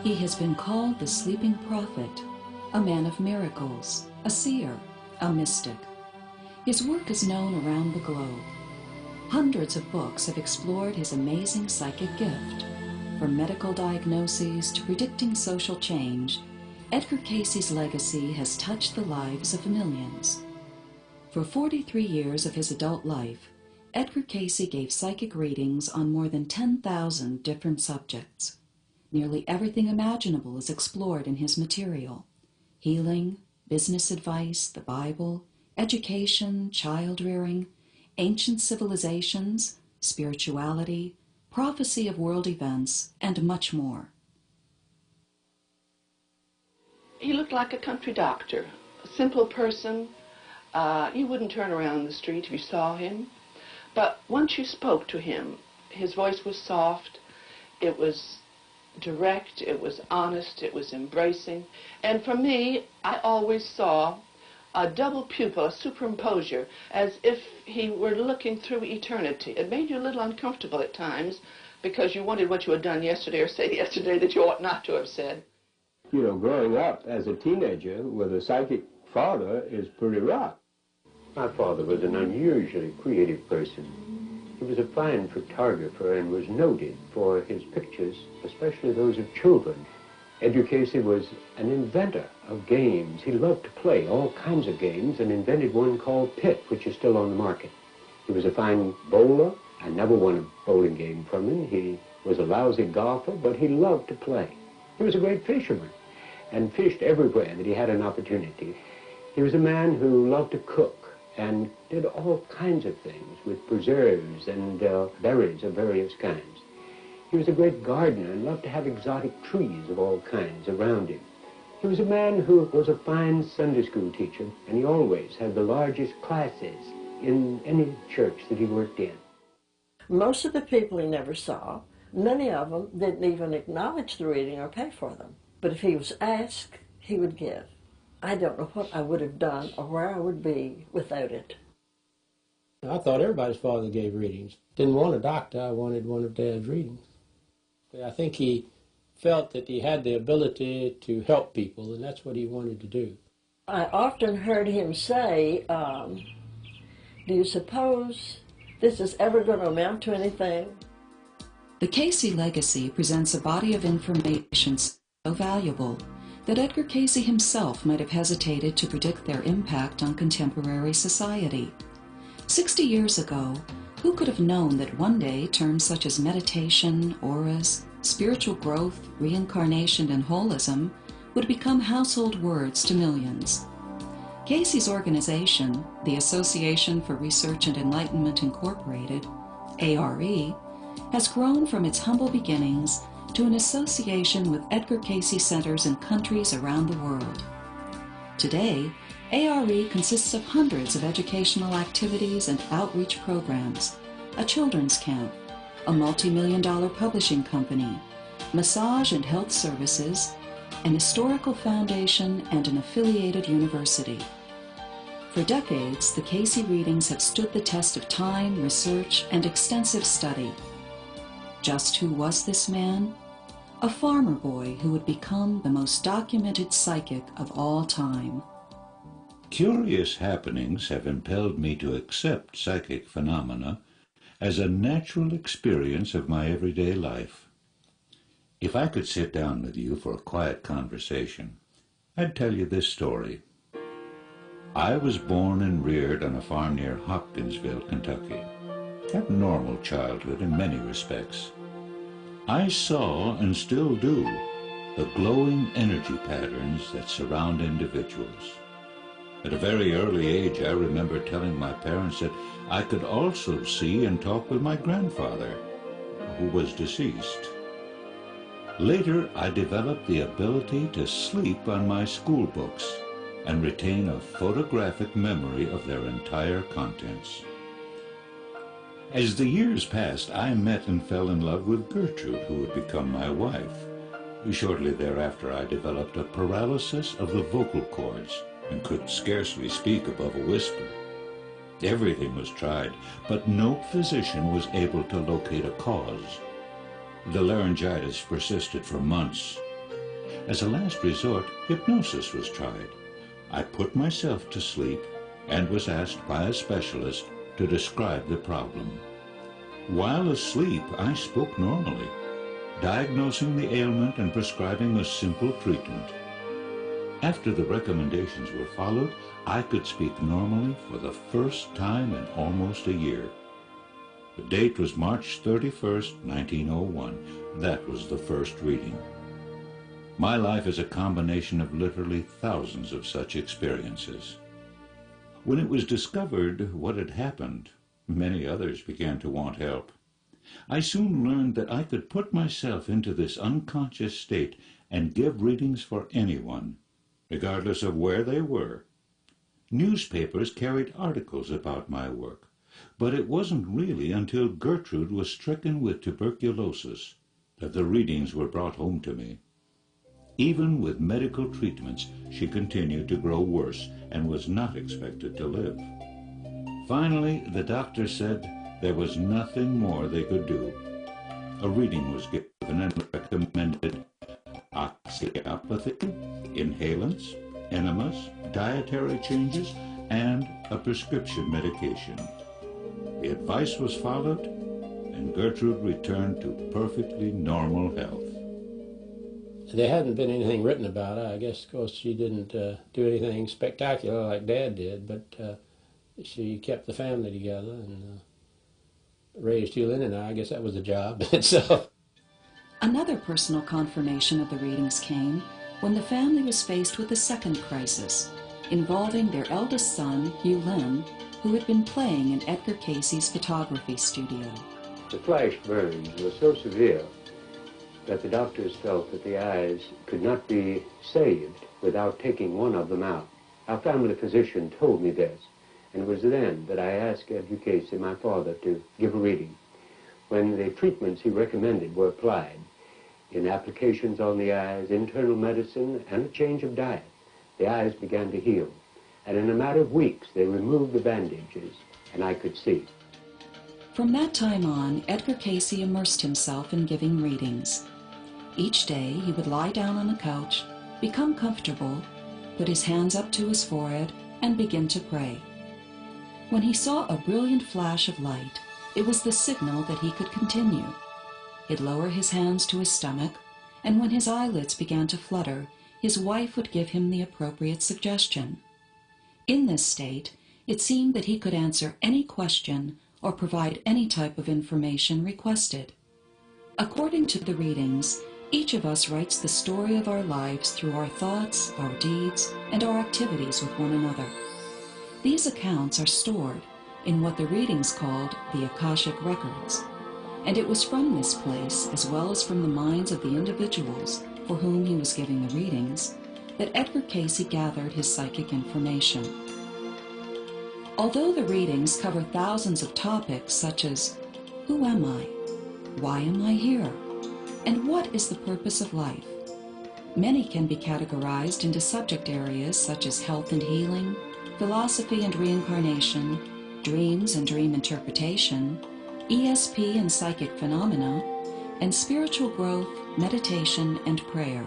He has been called the sleeping prophet, a man of miracles, a seer, a mystic. His work is known around the globe. Hundreds of books have explored his amazing psychic gift. From medical diagnoses to predicting social change, Edgar Cayce's legacy has touched the lives of millions. For 43 years of his adult life, Edgar Cayce gave psychic readings on more than 10,000 different subjects. Nearly everything imaginable is explored in his material: healing, business advice, the Bible, education, child-rearing, ancient civilizations, spirituality, prophecy of world events, and much more. He looked like a country doctor, a simple person. You wouldn't turn around the street if you saw him. But once you spoke to him, his voice was soft, it was direct, it was honest, it was embracing. And for me, I always saw a double pupil, a superimposure, as if he were looking through eternity. It made you a little uncomfortable at times because you wondered what you had done yesterday or said yesterday that you ought not to have said. You know, growing up as a teenager with a psychic father is pretty rough. My father was an unusually creative person. He was a fine photographer and was noted for his pictures, especially those of children. Edgar Cayce was an inventor of games. He loved to play all kinds of games and invented one called Pit, which is still on the market. He was a fine bowler. I never won a bowling game from him. He was a lousy golfer, but he loved to play. He was a great fisherman and fished everywhere that he had an opportunity. He was a man who loved to cook and did all kinds of things with preserves and berries of various kinds. He was a great gardener and loved to have exotic trees of all kinds around him. He was a man who was a fine Sunday school teacher, and he always had the largest classes in any church that he worked in. Most of the people he never saw, many of them didn't even acknowledge the reading or pay for them. But if he was asked, he would give. I don't know what I would have done or where I would be without it. I thought everybody's father gave readings. Didn't want a doctor, I wanted one of Dad's readings. I think he felt that he had the ability to help people, and that's what he wanted to do. I often heard him say, do you suppose this is ever going to amount to anything? The Cayce legacy presents a body of information so valuable that Edgar Cayce himself might have hesitated to predict their impact on contemporary society. 60 years ago, who could have known that one day terms such as meditation, auras, spiritual growth, reincarnation, and holism would become household words to millions? Cayce's organization, the Association for Research and Enlightenment Incorporated, ARE, has grown from its humble beginnings to an association with Edgar Cayce centers in countries around the world. Today, ARE consists of hundreds of educational activities and outreach programs, a children's camp, a multi-million-dollar publishing company, massage and health services, an historical foundation, and an affiliated university. For decades, the Cayce readings have stood the test of time, research, and extensive study. Just who was this man? A farmer boy who would become the most documented psychic of all time. Curious happenings have impelled me to accept psychic phenomena as a natural experience of my everyday life. If I could sit down with you for a quiet conversation, I'd tell you this story. I was born and reared on a farm near Hopkinsville, Kentucky. A normal childhood in many respects. I saw, and still do, the glowing energy patterns that surround individuals. At a very early age, I remember telling my parents that I could also see and talk with my grandfather, who was deceased. Later, I developed the ability to sleep on my school books and retain a photographic memory of their entire contents. As the years passed, I met and fell in love with Gertrude, who would become my wife. Shortly thereafter, I developed a paralysis of the vocal cords and could scarcely speak above a whisper. Everything was tried, but no physician was able to locate a cause. The laryngitis persisted for months. As a last resort, hypnosis was tried. I put myself to sleep and was asked by a specialist to describe the problem. While asleep, I spoke normally, diagnosing the ailment and prescribing a simple treatment. After the recommendations were followed, I could speak normally for the first time in almost a year. The date was March 31st, 1901. That was the first reading. My life is a combination of literally thousands of such experiences. When it was discovered what had happened, many others began to want help. I soon learned that I could put myself into this unconscious state and give readings for anyone, regardless of where they were. Newspapers carried articles about my work, but it wasn't really until Gertrude was stricken with tuberculosis that the readings were brought home to me. Even with medical treatments, she continued to grow worse and was not expected to live. Finally, the doctor said there was nothing more they could do. A reading was given and recommended osteopathy, inhalants, enemas, dietary changes, and a prescription medication. The advice was followed, and Gertrude returned to perfectly normal health. There hadn't been anything written about her. I guess, of course, she didn't do anything spectacular like Dad did, but she kept the family together and raised Hughlin and I guess that was the job. So. Another personal confirmation of the readings came when the family was faced with a second crisis involving their eldest son, Hughlin, who had been playing in Edgar Cayce's photography studio. The flash burns were so severe that the doctors felt that the eyes could not be saved without taking one of them out. Our family physician told me this, and it was then that I asked Edgar Cayce, my father, to give a reading. When the treatments he recommended were applied, in applications on the eyes, internal medicine, and a change of diet, the eyes began to heal. And in a matter of weeks, they removed the bandages, and I could see. From that time on, Edgar Cayce immersed himself in giving readings. Each day, he would lie down on the couch, become comfortable, put his hands up to his forehead, and begin to pray. When he saw a brilliant flash of light, it was the signal that he could continue. He'd lower his hands to his stomach, and when his eyelids began to flutter, his wife would give him the appropriate suggestion. In this state, it seemed that he could answer any question or provide any type of information requested. According to the readings, each of us writes the story of our lives through our thoughts, our deeds, and our activities with one another. These accounts are stored in what the readings called the Akashic Records, and it was from this place, as well as from the minds of the individuals for whom he was giving the readings, that Edgar Cayce gathered his psychic information. Although the readings cover thousands of topics such as, who am I? Why am I here? And what is the purpose of life? Many can be categorized into subject areas such as health and healing, philosophy and reincarnation, dreams and dream interpretation, ESP and psychic phenomena, and spiritual growth, meditation, and prayer.